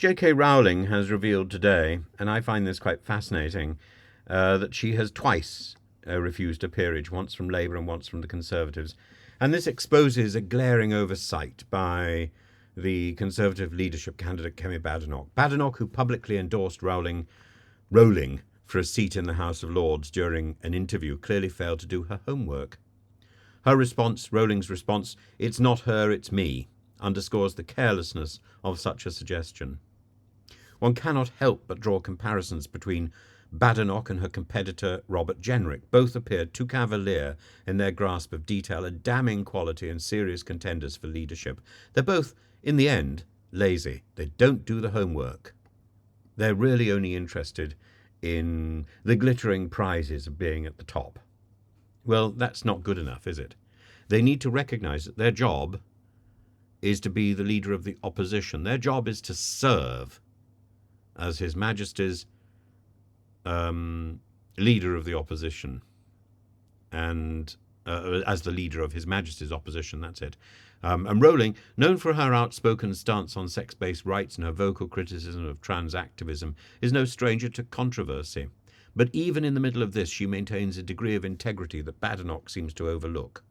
J.K. Rowling has revealed today, and I find this quite fascinating, that she has twice refused a peerage, once from Labour and once from the Conservatives. And this exposes a glaring oversight by the Conservative leadership candidate Kemi Badenoch. Badenoch, who publicly endorsed Rowling for a seat in the House of Lords during an interview, clearly failed to do her homework. Her response, Rowling's response, "It's not her, it's me," underscores the carelessness of such a suggestion. One cannot help but draw comparisons between Badenoch and her competitor Robert Jenrick. Both appeared too cavalier in their grasp of detail, a damning quality and serious contenders for leadership. They're both, in the end, lazy. They don't do the homework. They're really only interested in the glittering prizes of being at the top. Well, that's not good enough, is it? They need to recognize that their job is to be the leader of the opposition. Their job is to serve as His Majesty's leader of the opposition, and as the leader of His Majesty's opposition, that's it. And Rowling, known for her outspoken stance on sex-based rights and her vocal criticism of trans activism, is no stranger to controversy. But even in the middle of this, she maintains a degree of integrity that Badenoch seems to overlook.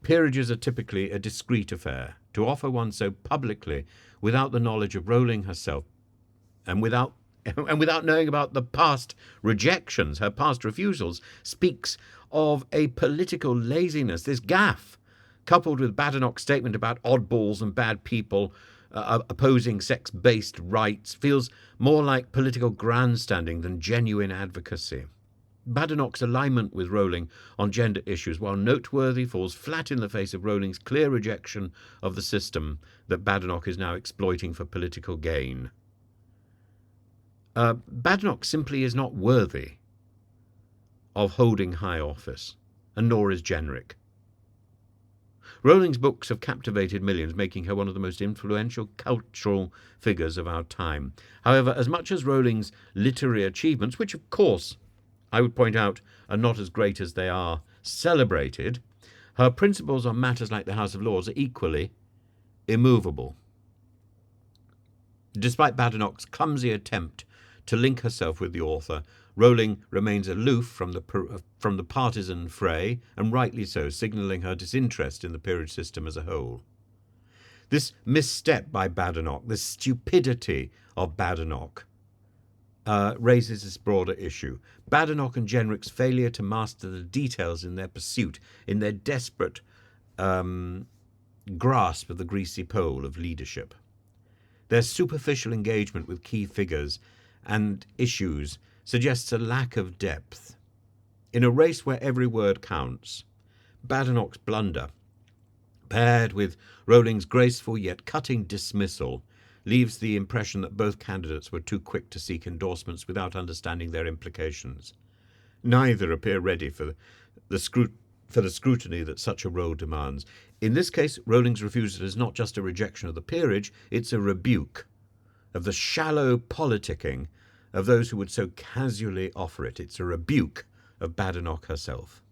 Peerages are typically a discreet affair. To offer one so publicly without the knowledge of Rowling herself, and without knowing about the past rejections, her past refusals, speaks of a political laziness. This gaffe, coupled with Badenoch's statement about oddballs and bad people opposing sex-based rights, feels more like political grandstanding than genuine advocacy. Badenoch's alignment with Rowling on gender issues, while noteworthy, falls flat in the face of Rowling's clear rejection of the system that Badenoch is now exploiting for political gain. Badenoch simply is not worthy of holding high office, and nor is Jenrick. Rowling's books have captivated millions, making her one of the most influential cultural figures of our time. However, as much as Rowling's literary achievements, which of course I would point out are not as great as they are celebrated, her principles on matters like the House of Lords are equally immovable. Despite Badenoch's clumsy attempt to link herself with the author, Rowling remains aloof from the partisan fray, and rightly so, signalling her disinterest in the peerage system as a whole. This misstep by Badenoch, the stupidity of Badenoch, raises this broader issue. Badenoch and Jenrick's failure to master the details in their pursuit, in their desperate grasp of the greasy pole of leadership. Their superficial engagement with key figures and issues suggests a lack of depth. In a race where every word counts, Badenoch's blunder, paired with Rowling's graceful yet cutting dismissal, leaves the impression that both candidates were too quick to seek endorsements without understanding their implications. Neither appear ready for the scrutiny that such a role demands. In this case, Rowling's refusal is not just a rejection of the peerage, it's a rebuke of the shallow politicking of those who would so casually offer it. It's a rebuke of Badenoch herself.